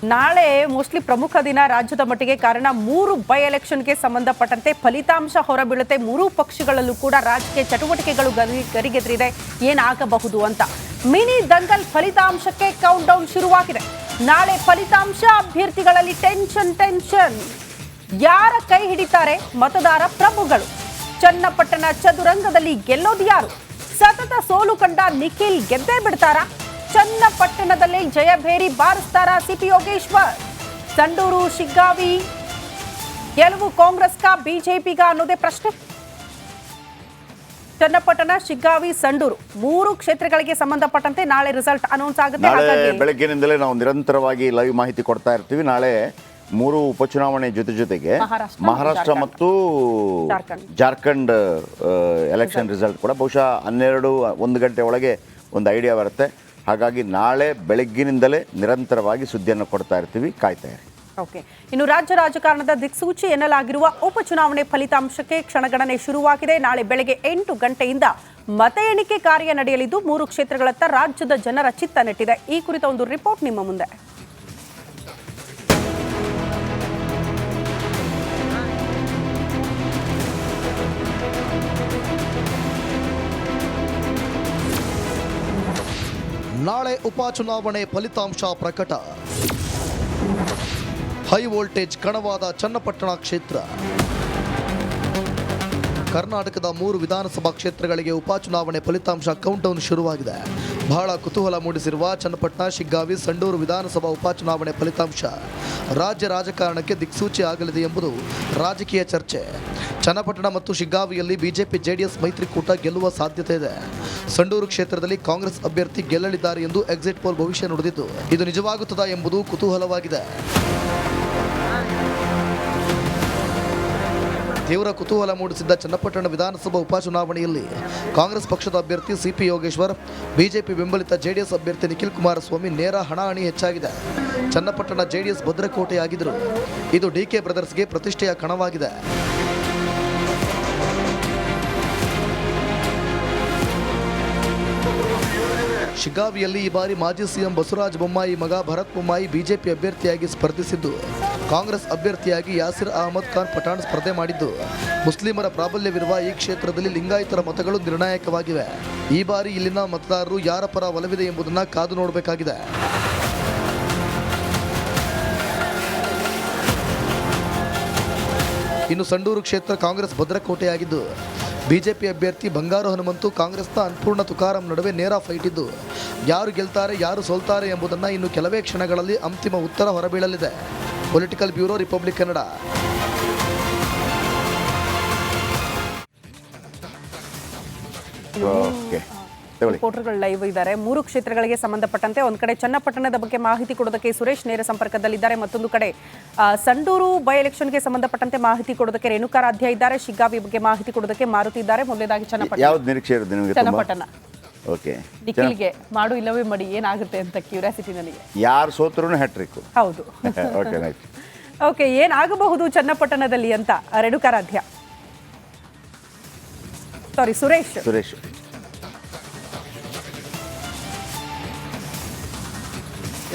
ನಾಳೆ ಮೋಸ್ಟ್ಲಿ ಪ್ರಮುಖ ದಿನ ರಾಜ್ಯದ ಮಟ್ಟಿಗೆ. ಕಾರಣ 3 ಬೈ ಎಲೆಕ್ಷನ್ಗೆ ಸಂಬಂಧಪಟ್ಟಂತೆ ಫಲಿತಾಂಶ ಹೊರಬೀಳುತ್ತೆ. 3 ಪಕ್ಷಗಳಲ್ಲೂ ಕೂಡ ರಾಜಕೀಯ ಚಟುವಟಿಕೆಗಳು ಗರಿಗೆದರಿದೆ. ಏನಾಗಬಹುದು ಅಂತ ಮಿನಿ ದಂಗಲ್ ಫಲಿತಾಂಶಕ್ಕೆ ಕೌಂಟ್ ಡೌನ್ ಶುರುವಾಗಿದೆ. ನಾಳೆ ಫಲಿತಾಂಶ ಅಭ್ಯರ್ಥಿಗಳಲ್ಲಿ ಟೆನ್ಷನ್. ಯಾರ ಕೈ ಹಿಡಿತಾರೆ ಮತದಾರ ಪ್ರಭುಗಳು? ಚನ್ನಪಟ್ಟಣ ಚದುರಂಗದಲ್ಲಿ ಗೆಲ್ಲೋದು ಯಾರು? ಸತತ ಸೋಲು ಕಂಡ ನಿಖಿಲ್ ಗೆದ್ದೇ ಬಿಡ್ತಾರಾ? ಚನ್ನಪಟ್ಟಣದಲ್ಲಿ ಜಯಭೇರಿ ಬಾರಿಸ್ತಾರಾ ಸಿಪಿ ಯೋಗೇಶ್ವರ್? ಸಂಡೂರು ಶಿಗ್ಗಾವಿ ಗೆಲುವು ಕಾಂಗ್ರೆಸ್ಗಾ ಬಿಜೆಪಿಗಾ ಅನ್ನೋದೇ ಪ್ರಶ್ನೆ. ಚನ್ನಪಟ್ಟಣ ಶಿಗ್ಗಾವಿ ಸಂಡೂರು 3 ಕ್ಷೇತ್ರಗಳಿಗೆ ಸಂಬಂಧಪಟ್ಟಂತೆ ನಾಳೆ ರಿಸಲ್ಟ್ ಅನೌನ್ಸ್ ಆಗುತ್ತೆ. ಬೆಳಗ್ಗಿನಿಂದಲೇ ನಾವು ನಿರಂತರವಾಗಿ ಲೈವ್ ಮಾಹಿತಿ ಕೊಡ್ತಾ ಇರ್ತೀವಿ. ನಾಳೆ 3 ಉಪಚುನಾವಣೆ ಜೊತೆಗೆ ಮಹಾರಾಷ್ಟ್ರ ಮತ್ತು ಜಾರ್ಖಂಡ್ ಎಲೆಕ್ಷನ್ ರಿಸಲ್ಟ್ ಕೂಡ ಬಹುಶಃ 12-1 ಗಂಟೆ ಒಳಗೆ ಒಂದು ಐಡಿಯಾ ಬರುತ್ತೆ. ಹಾಗಾಗಿ ನಾಳೆ ಬೆಳಗ್ಗಿನಿಂದಲೇ ನಿರಂತರವಾಗಿ ಸುದ್ದಿಯನ್ನು ಕೊಡ್ತಾ ಇರ್ತೀವಿ, ಕಾಯ್ತಾ ಇರಿ. ಓಕೆ, ಇನ್ನು ರಾಜ್ಯ ರಾಜಕಾರಣದ ದಿಕ್ಸೂಚಿ ಎನ್ನಲಾಗಿರುವ ಉಪಚುನಾವಣೆ ಫಲಿತಾಂಶಕ್ಕೆ ಕ್ಷಣಗಣನೆ ಶುರುವಾಗಿದೆ. ನಾಳೆ ಬೆಳಗ್ಗೆ 8 ಗಂಟೆಯಿಂದ ಮತ ಎಣಿಕೆ ಕಾರ್ಯ ನಡೆಯಲಿದ್ದು 3 ಕ್ಷೇತ್ರಗಳತ್ತ ರಾಜ್ಯದ ಜನರ ಚಿತ್ತ ನೆಟ್ಟಿದೆ. ಈ ಕುರಿತ ಒಂದು ರಿಪೋರ್ಟ್ ನಿಮ್ಮ ಮುಂದೆ. ನಾಳೆ ಉಪಚುನಾವಣೆ ಫಲಿತಾಂಶ ಪ್ರಕಟ. ಹೈ ವೋಲ್ಟೇಜ್ ಕಣವಾದ ಚನ್ನಪಟ್ಟಣ ಕ್ಷೇತ್ರ. ಕರ್ನಾಟಕದ 3 ವಿಧಾನಸಭಾ ಕ್ಷೇತ್ರಗಳಿಗೆ ಉಪಚುನಾವಣೆ ಫಲಿತಾಂಶ ಕೌಂಟ್ಡೌನ್ ಶುರುವಾಗಿದೆ. ಬಹಳ ಕುತೂಹಲ ಮೂಡಿಸಿರುವ ಚನ್ನಪಟ್ಟಣ ಶಿಗ್ಗಾವಿ ಸಂಡೂರು ವಿಧಾನಸಭಾ ಉಪಚುನಾವಣೆ ಫಲಿತಾಂಶ ರಾಜ್ಯ ರಾಜಕಾರಣಕ್ಕೆ ದಿಕ್ಸೂಚಿ ಆಗಲಿದೆ ಎಂಬುದು ರಾಜಕೀಯ ಚರ್ಚೆ. ಚನ್ನಪಟ್ಟಣ ಮತ್ತು ಶಿಗ್ಗಾವಿಯಲ್ಲಿ ಬಿಜೆಪಿ ಜೆಡಿಎಸ್ ಮೈತ್ರಿಕೂಟ ಗೆಲ್ಲುವ ಸಾಧ್ಯತೆ ಇದೆ. ಸಂಡೂರು ಕ್ಷೇತ್ರದಲ್ಲಿ ಕಾಂಗ್ರೆಸ್ ಅಭ್ಯರ್ಥಿ ಗೆಲ್ಲಲಿದ್ದಾರೆ ಎಂದು ಎಕ್ಸಿಟ್ ಪೋಲ್ ಭವಿಷ್ಯ ನುಡಿದಿದ್ದು, ಇದು ನಿಜವಾಗುತ್ತದಾ ಎಂಬುದು ಕುತೂಹಲವಾಗಿದೆ. ತೀವ್ರ ಕುತೂಹಲ ಮೂಡಿಸಿದ್ದ ಚನ್ನಪಟ್ಟಣ ವಿಧಾನಸಭಾ ಉಪಚುನಾವಣೆಯಲ್ಲಿ ಕಾಂಗ್ರೆಸ್ ಪಕ್ಷದ ಅಭ್ಯರ್ಥಿ ಸಿಪಿ ಯೋಗೇಶ್ವರ್, ಬಿಜೆಪಿ ಬೆಂಬಲಿತ ಜೆಡಿಎಸ್ ಅಭ್ಯರ್ಥಿ ನಿಖಿಲ್ ಕುಮಾರಸ್ವಾಮಿ ನೇರ ಹಣಾಹಣಿ ಹೆಚ್ಚಾಗಿದೆ. ಚನ್ನಪಟ್ಟಣ ಜೆಡಿಎಸ್ ಭದ್ರಕೋಟೆಯಾಗಿದ್ದರು. ಇದು ಡಿಕೆ ಬ್ರದರ್ಸ್ಗೆ ಪ್ರತಿಷ್ಠೆಯ ಕಣವಾಗಿದೆ. ಶಿಗ್ಗಾವಿಯಲ್ಲಿ ಈ ಬಾರಿ ಮಾಜಿ ಸಿಎಂ ಬಸವರಾಜ ಬೊಮ್ಮಾಯಿ ಮಗ ಭರತ್ ಬೊಮ್ಮಾಯಿ ಬಿಜೆಪಿ ಅಭ್ಯರ್ಥಿಯಾಗಿ ಸ್ಪರ್ಧಿಸಿದ್ದು, ಕಾಂಗ್ರೆಸ್ ಅಭ್ಯರ್ಥಿಯಾಗಿ ಯಾಸಿರ್ ಅಹಮದ್ ಖಾನ್ ಪಠಾಣ್ ಸ್ಪರ್ಧೆ ಮಾಡಿದ್ದು, ಮುಸ್ಲಿಮರ ಪ್ರಾಬಲ್ಯವಿರುವ ಈ ಕ್ಷೇತ್ರದಲ್ಲಿ ಲಿಂಗಾಯತರ ಮತಗಳು ನಿರ್ಣಾಯಕವಾಗಿವೆ. ಈ ಬಾರಿ ಇಲ್ಲಿನ ಮತದಾರರು ಯಾರ ಪರ ಒಲವಿದೆ ಎಂಬುದನ್ನು ಕಾದು ನೋಡಬೇಕಾಗಿದೆ. ಇನ್ನು ಸಂಡೂರು ಕ್ಷೇತ್ರ ಕಾಂಗ್ರೆಸ್ ಭದ್ರಕೋಟೆಯಾಗಿದ್ದು, ಬಿಜೆಪಿ ಅಭ್ಯರ್ಥಿ ಬಂಗಾರು ಹನುಮಂತು ಕಾಂಗ್ರೆಸ್ನ ಅನ್ಪೂರ್ಣ ತುಕಾರಾಂ ನಡುವೆ ನೇರ ಫೈಟ್ ಇದ್ದು, ಯಾರು ಗೆಲ್ತಾರೆ ಯಾರು ಸೋಲ್ತಾರೆ ಎಂಬುದನ್ನು ಇನ್ನು ಕೆಲವೇ ಕ್ಷಣಗಳಲ್ಲಿ ಅಂತಿಮ ಉತ್ತರ ಹೊರಬೀಳಲಿದೆ. Political bureau, Republic Kannada. ರಿಪೋರ್ಟರ್ಗಳು ಲೈವ್ ಇದ್ದಾರೆ. 3 ಕ್ಷೇತ್ರಗಳಿಗೆ ಸಂಬಂಧಪಟ್ಟಂತೆ ಒಂದು ಕಡೆ ಚನ್ನಪಟ್ಟಣದ ಬಗ್ಗೆ ಮಾಹಿತಿ ಕೊಡೋದಕ್ಕೆ ಸುರೇಶ್ ನೇರ ಸಂಪರ್ಕದಲ್ಲಿದ್ದಾರೆ. ಮತ್ತೊಂದು ಕಡೆ ಸಂಡೂರು ಬೈ ಎಲೆಕ್ಷನ್ಗೆ ಸಂಬಂಧಪಟ್ಟಂತೆ ಮಾಹಿತಿ ಕೊಡೋದಕ್ಕೆ ರೇಣುಕಾರಾಧ್ಯ ಇದ್ದಾರೆ. ಶಿಗ್ಗಾವಿ ಬಗ್ಗೆ ಮಾಹಿತಿ ಕೊಡೋದಕ್ಕೆ ಮಾರುತಿ ಇದ್ದಾರೆ. ಮೊದಲನೇದಾಗಿ ಚನ್ನಪಟ್ಟಣ. ಓಕೆ, ನಿಖಿಲ್ಗೆ ಮಾಡು ಇಲ್ಲವೇ ಮಡಿ ಏನಾಗುತ್ತೆ ಅಂತ ಕ್ಯೂರಿಯಾಸಿಟಿ ನನಗೆ. ಯಾರು ಸೋತರೂ ಹ್ಯಾಟ್ರಿಕ್. ಹೌದು. ಓಕೆ, ಏನಾಗಬಹುದು ಚನ್ನಪಟ್ಟಣದಲ್ಲಿ ಅಂತ ರೇಣುಕಾರಾಧ್ಯ, ಸಾರಿ ಸುರೇಶ್.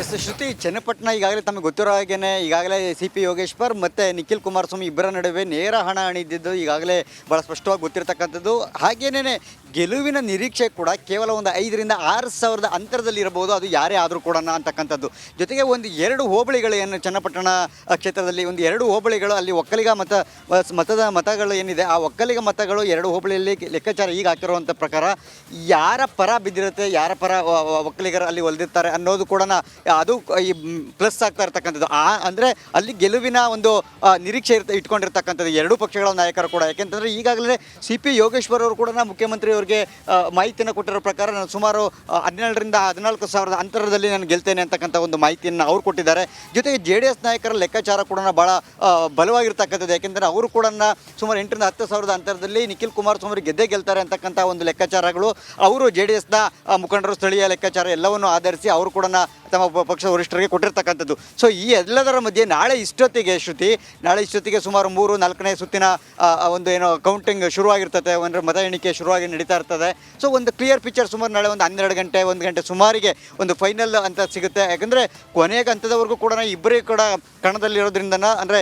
ಎಸ್ ಶ್ರುತಿ, ಚನ್ನಪಟ್ಟಣ ಈಗಾಗಲೇ ತಮಗೆ ಗೊತ್ತಿರೋ ಹಾಗೇನೆ ಈಗಾಗಲೇ ಸಿಪಿ ಯೋಗೇಶ್ವರ್ ಮತ್ತು ನಿಖಿಲ್ ಕುಮಾರಸ್ವಾಮಿ ಇಬ್ಬರ ನಡುವೆ ನೇರ ಹಣ ಹಣಿದಿದ್ದು ಈಗಾಗಲೇ ಭಾಳ ಸ್ಪಷ್ಟವಾಗಿ ಗೊತ್ತಿರತಕ್ಕಂಥದ್ದು. ಹಾಗೇನೇ ಗೆಲುವಿನ ನಿರೀಕ್ಷೆ ಕೂಡ ಕೇವಲ ಒಂದು 5,000-6,000 ಅಂತರದಲ್ಲಿ ಇರಬಹುದು, ಅದು ಯಾರೇ ಆದರೂ ಕೂಡ ಅಂತಕ್ಕಂಥದ್ದು. ಜೊತೆಗೆ ಒಂದು 2 ಹೋಬಳಿಗಳು ಏನು ಚನ್ನಪಟ್ಟಣ ಕ್ಷೇತ್ರದಲ್ಲಿ ಒಂದು 2 ಹೋಬಳಿಗಳು, ಅಲ್ಲಿ ಒಕ್ಕಲಿಗ ಮತಗಳು ಏನಿದೆ ಆ ಒಕ್ಕಲಿಗ ಮತಗಳು 2 ಹೋಬಳಿಯಲ್ಲಿ ಲೆಕ್ಕಾಚಾರ ಈಗ ಹಾಕಿರುವಂಥ ಪ್ರಕಾರ ಯಾರ ಪರ ಬಿದ್ದಿರುತ್ತೆ, ಯಾರ ಪರ ಒಕ್ಕಲಿಗರು ಅಲ್ಲಿ ಒಲಿದಿರ್ತಾರೆ ಅನ್ನೋದು ಕೂಡ ಅದು ಈ ಪ್ಲಸ್ ಆಗ್ತಾ ಇರ್ತಕ್ಕಂಥದ್ದು. ಅಂದರೆ ಅಲ್ಲಿ ಗೆಲುವಿನ ಒಂದು ನಿರೀಕ್ಷೆ ಇಟ್ಕೊಂಡಿರ್ತಕ್ಕಂಥದ್ದು 2 ಪಕ್ಷಗಳ ನಾಯಕರು ಕೂಡ. ಯಾಕೆಂತಂದರೆ ಈಗಾಗಲೇ ಸಿಪಿ ಯೋಗೇಶ್ವರ್ ಅವರು ಕೂಡ ಮುಖ್ಯಮಂತ್ರಿ ಅವರಿಗೆ ಮಾಹಿತಿಯನ್ನು ಕೊಟ್ಟಿರೋ ಪ್ರಕಾರ ನಾನು ಸುಮಾರು 12,000-14,000 ಅಂತರದಲ್ಲಿ ನಾನು ಗೆಲ್ತೇನೆ ಅಂತಕ್ಕಂಥ ಒಂದು ಮಾಹಿತಿಯನ್ನು ಅವ್ರು ಕೊಟ್ಟಿದ್ದಾರೆ. ಜೊತೆಗೆ JDS ನಾಯಕರ ಲೆಕ್ಕಾಚಾರ ಕೂಡ ಭಾಳ ಬಲವಾಗಿರ್ತಕ್ಕಂಥದ್ದು. ಯಾಕೆಂದರೆ ಅವರು ಕೂಡ ಸುಮಾರು 8,000-10,000 ಅಂತರದಲ್ಲಿ ನಿಖಿಲ್ ಕುಮಾರಸ್ವಾಮಿ ಗೆದ್ದೇ ಗೆಲ್ತಾರೆ ಅಂತಕ್ಕಂಥ ಒಂದು ಲೆಕ್ಕಾಚಾರಗಳು ಅವರು JDSನ ಮುಖಂಡರು ಸ್ಥಳೀಯ ಲೆಕ್ಕಾಚಾರ ಎಲ್ಲವನ್ನು ಆಧರಿಸಿ ಅವರು ಕೂಡ ತಮ್ಮ ಪಕ್ಷದ ವರಿಷ್ಠರಿಗೆ ಕೊಟ್ಟಿರ್ತಕ್ಕಂಥದ್ದು. ಸೊ ಈ ಎಲ್ಲದರ ಮಧ್ಯೆ ನಾಳೆ ಇಷ್ಟೊತ್ತಿಗೆ ಸುಮಾರು 3-4ನೇ ಸುತ್ತಿನ ಒಂದು ಏನೋ ಕೌಂಟಿಂಗ್ ಶುರುವಾಗಿರ್ತದೆ, ಅಂದರೆ ಮತ ಎಣಿಕೆ ಶುರುವಾಗಿ ನಡೀತಾ ಇರ್ತದೆ. ಸೊ ಒಂದು ಕ್ಲಿಯರ್ ಪಿಕ್ಚರ್ ಸುಮಾರು ನಾಳೆ ಒಂದು 12 ಗಂಟೆ 1 ಗಂಟೆ ಸುಮಾರಿಗೆ ಒಂದು ಫೈನಲ್ ಅಂತ ಸಿಗುತ್ತೆ. ಯಾಕಂದರೆ ಕೊನೆಗೆ ಹಂತದವರೆಗೂ ಕೂಡ ಇಬ್ಬರೇ ಕೂಡ ಕಣದಲ್ಲಿರೋದ್ರಿಂದ, ಅಂದರೆ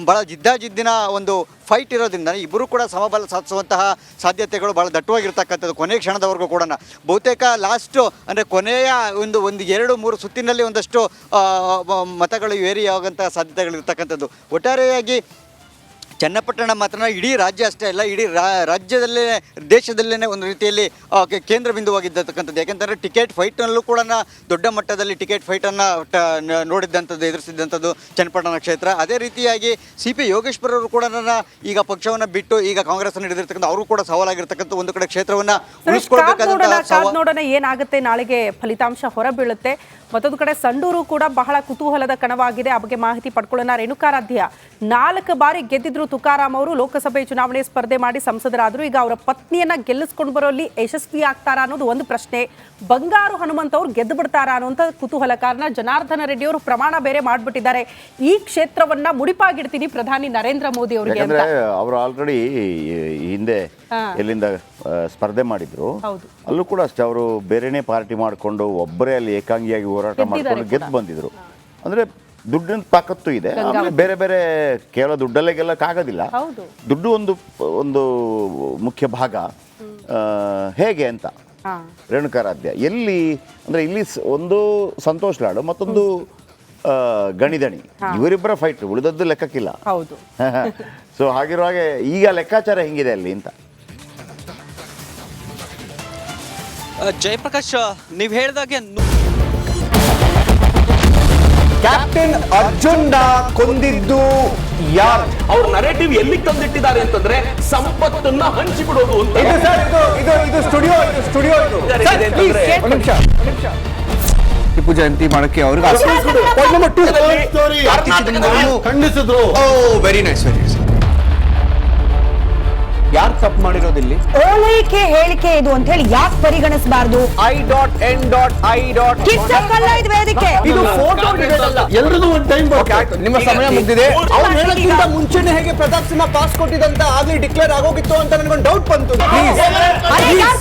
ಭಾಳ ಜಿದ್ದಿನ ಒಂದು ಫೈಟ್ ಇರೋದ್ರಿಂದ ಇಬ್ಬರು ಕೂಡ ಸಮಬಲ ಸಾಧಿಸುವಂತಹ ಸಾಧ್ಯತೆಗಳು ಭಾಳ ದಟ್ಟವಾಗಿರ್ತಕ್ಕಂಥದ್ದು ಕೊನೆಯ ಕ್ಷಣದವರೆಗೂ ಕೂಡ. ಬಹುತೇಕ ಲಾಸ್ಟು ಅಂದರೆ ಕೊನೆಯ ಒಂದು 2-3 ಸುತ್ತಿನಲ್ಲಿ ಒಂದಷ್ಟು ಮತಗಳು ವೇರಿ ಆಗುವಂತಹ ಸಾಧ್ಯತೆಗಳಿರ್ತಕ್ಕಂಥದ್ದು. ಒಟ್ಟಾರೆಯಾಗಿ ಚನ್ನಪಟ್ಟಣ ಮಾತ್ರ ಇಡೀ ರಾಜ್ಯ ಅಷ್ಟೇ ಅಲ್ಲ, ಇಡೀ ರಾಜ್ಯದಲ್ಲೇ ದೇಶದಲ್ಲೇ ಒಂದು ರೀತಿಯಲ್ಲಿ ಕೇಂದ್ರ ಬಿಂದುವಾಗಿದ್ದಕ್ಕಂಥದ್ದು. ಯಾಕೆಂತಂದರೆ ಟಿಕೆಟ್ ಫೈಟ್ನಲ್ಲೂ ಕೂಡ ದೊಡ್ಡ ಮಟ್ಟದಲ್ಲಿ ಟಿಕೆಟ್ ಫೈಟನ್ನು ಎದುರಿಸಿದ್ದಂಥದ್ದು ಚನ್ನಪಟ್ಟಣ ಕ್ಷೇತ್ರ. ಅದೇ ರೀತಿಯಾಗಿ CP ಯೋಗೇಶ್ವರ್ ಅವರು ಕೂಡ ಈಗ ಪಕ್ಷವನ್ನು ಬಿಟ್ಟು ಈಗ ಕಾಂಗ್ರೆಸ್ಸನ್ನು ಹಿಡಿದಿರ್ತಕ್ಕಂಥ ಅವರು ಕೂಡ ಸವಾಲಾಗಿರ್ತಕ್ಕಂಥ ಒಂದು ಕಡೆ ಕ್ಷೇತ್ರವನ್ನು ನೋಡೋಣ ಏನಾಗುತ್ತೆ, ನಾಳೆಗೆ ಫಲಿತಾಂಶ ಹೊರಬೀಳುತ್ತೆ. ಮತ್ತೊಂದು ಕಡೆ ಸಂಡೂರು ಕೂಡ ಬಹಳ ಕುತೂಹಲದ ಕಣವಾಗಿದೆ. ಆ ಬಗ್ಗೆ ಮಾಹಿತಿ ಪಡ್ಕೊಳ್ಳೋಣ. ರೇಣುಕಾರಾಧ್ಯ 4 ಬಾರಿ ಗೆದ್ದಿದ್ರು ತುಕಾರಾಮ್ ಅವರು, ಲೋಕಸಭೆ ಚುನಾವಣೆ ಸ್ಪರ್ಧೆ ಮಾಡಿ ಸಂಸದರಾದ್ರು. ಈಗ ಅವರ ಪತ್ನಿಯನ್ನ ಗೆಲ್ಲಿಸ್ಕೊಂಡು ಬರೋಲ್ಲಿ ಯಶಸ್ವಿ ಆಗ್ತಾರಾ ಅನ್ನೋದು ಒಂದು ಪ್ರಶ್ನೆ. ಬಂಗಾರು ಹನುಮಂತ್ ಅವರು ಗೆದ್ದು ಬಿಡ್ತಾರಾ ಅನ್ನುವಂಥ ಕುತೂಹಲ. ಕಾರಣ ಜನಾರ್ದನ ರೆಡ್ಡಿ ಅವರು ಪ್ರಮಾಣ ಬೇರೆ ಮಾಡ್ಬಿಟ್ಟಿದ್ದಾರೆ, ಈ ಕ್ಷೇತ್ರವನ್ನ ಮುಡಿಪಾಗಿಡ್ತೀನಿ ಪ್ರಧಾನಿ ನರೇಂದ್ರ ಮೋದಿ ಅವರಿಗೆ ಅಂತ. ಅವರು ಆಲ್ರೆಡಿ ಹಿಂದೆ ಎಲ್ಲಿಂದ ಸ್ಪರ್ಧೆ ಮಾಡಿದ್ರು, ಅಲ್ಲೂ ಕೂಡ ಅಷ್ಟೇ ಅವರು ಬೇರೆನೇ ಪಾರ್ಟಿ ಮಾಡಿಕೊಂಡು ಒಬ್ಬರೇ ಅಲ್ಲಿ ಏಕಾಂಗಿಯಾಗಿ ಹೋರಾಟ ಮಾಡಿಕೊಂಡು ಗೆದ್ದು ಬಂದಿದ್ರು. ಅಂದ್ರೆ ದುಡ್ಡಿನ ತಾಕತ್ತು ಇದೆ. ಆಮೇಲೆ ಬೇರೆ ಬೇರೆ ಕೇವಲ ದುಡ್ಡಲ್ಲೇ ಗೆಲ್ಲಕ್ಕಾಗೋದಿಲ್ಲ, ದುಡ್ಡು ಒಂದು ಮುಖ್ಯ ಭಾಗ. ಹೇಗೆ ಅಂತ ರೇಣುಕಾರಾಧ್ಯ ಎಲ್ಲಿ ಅಂದ್ರೆ ಇಲ್ಲಿ ಒಂದು ಸಂತೋಷ್ ಲಾಡು, ಮತ್ತೊಂದು ಗಣಿದಣಿ, ಇವರಿಬ್ಬರ ಫೈಟ್, ಉಳಿದದ್ದು ಲೆಕ್ಕಕ್ಕಿಲ್ಲ. ಸೊ ಹಾಗಿರುವಾಗ ಈಗ ಲೆಕ್ಕಾಚಾರ ಹೆಂಗಿದೆ ಅಲ್ಲಿ ಅಂತ. ಜಯಪ್ರಕಾಶ್, ನೀವು ಹೇಳಿದಾಗೆ ಕ್ಯಾಪ್ಟನ್ ಅರ್ಜುನ್ ಕೊಂದಿದ್ದು ಯಾರು? ಅವ್ರ ನರೇಟಿವ್ ಎಲ್ಲಿಗೆ ತಂದಿಟ್ಟಿದ್ದಾರೆ ಅಂತಂದ್ರೆ ಸಂಪತ್ತನ್ನ ಹಂಚಿಬಿಡೋದು ಅಂತ. ಇದು ಸ್ಟುಡಿಯೋ ಟಿಪ್ಪು ಜಯಂತಿ ಮಾಡಕ್ಕೆ ಅವ್ರಿಗೆ ಖಂಡಿಸಿದ್ರು. Very nice. ಯಾರು ತಪ್ಪು ಮಾಡಿರೋದಿಲ್ಲಿ? ಓಲೈಕೆ ಹೇಳಿಕೆ ಇದು ಅಂತ ಹೇಳಿ ಯಾಕೆ ಪರಿಗಣಿಸಬಾರದು? I.N.I. ವೇದಿಕೆ ಇದು ಫೋಟೋ ಎಲ್ಲರಿಗೂ ಒಂದು ಟೈಮ್ ನಿಮ್ಮ ಸಮಯ ಮುಗಿದಿದೆ. ಅವ್ರು ಹೇಳೋಕ್ಕಿಂತ ಮುಂಚೆನೆ ಹೇಗೆ ಪ್ರತಾಪ್ ಸಿಂಹ ಪಾಸ್ ಕೊಟ್ಟಿದಂತ ಆಗ್ಲಿ ಡಿಕ್ಲೇರ್ ಆಗೋಗಿತ್ತು ಅಂತ ನನಗೊಂದು ಡೌಟ್ ಬಂತು.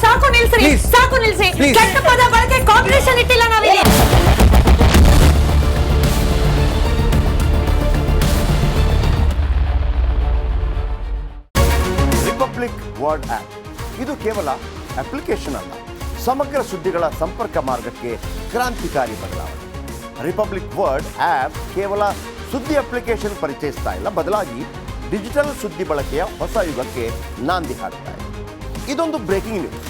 ಸಾಕು ನಿಲ್ಸಿ. ಕೆಟ್ಟ ಪದ ಬಳಕೆ ಕಾಂಪಿಟೇಷನ್ ಇಟ್ಟಿಲ್ಲ ನಾವಿಲ್ಲಿ. ರಿಪಬ್ಲಿಕ್ ವರ್ಡ್ ಆ್ಯಪ್ ಇದು ಕೇವಲ ಅಪ್ಲಿಕೇಶನ್ ಅಲ್ಲ, ಸಮಗ್ರ ಸುದ್ದಿಗಳ ಸಂಪರ್ಕ ಮಾರ್ಗಕ್ಕೆ ಕ್ರಾಂತಿಕಾರಿ ಬದಲಾವಣೆ. ರಿಪಬ್ಲಿಕ್ ವರ್ಡ್ ಆ್ಯಪ್ ಕೇವಲ ಸುದ್ದಿ ಅಪ್ಲಿಕೇಶನ್ ಪರಿಚಯಿಸ್ತಾ ಇಲ್ಲ, ಬದಲಾಗಿ ಡಿಜಿಟಲ್ ಸುದ್ದಿ ಬಳಕೆಯ ಹೊಸ ಯುಗಕ್ಕೆ ನಾಂದಿ ಹಾಡ್ತಾ ಇದೆ. ಇದೊಂದು ಬ್ರೇಕಿಂಗ್ ನ್ಯೂಸ್,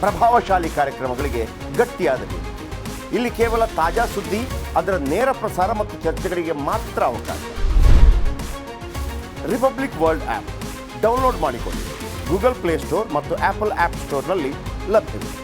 ಪ್ರಭಾವಶಾಲಿ ಕಾರ್ಯಕ್ರಮಗಳಿಗೆ ಗಟ್ಟಿಯಾದ ನ್ಯೂಸ್. ಇಲ್ಲಿ ಕೇವಲ ತಾಜಾ ಸುದ್ದಿ, ಅದರ ನೇರ ಪ್ರಸಾರ ಮತ್ತು ಚರ್ಚೆಗಳಿಗೆ ಮಾತ್ರ ಅವಕಾಶ. ರಿಪಬ್ಲಿಕ್ ವರ್ಲ್ಡ್ ಆ್ಯಪ್ ಡೌನ್ಲೋಡ್ ಮಾಡಿಕೊಳ್ಳಿ. ಗೂಗಲ್ ಪ್ಲೇಸ್ಟೋರ್ ಮತ್ತು ಆಪಲ್ ಆ್ಯಪ್ ಸ್ಟೋರ್ನಲ್ಲಿ ಲಭ್ಯವಿದೆ.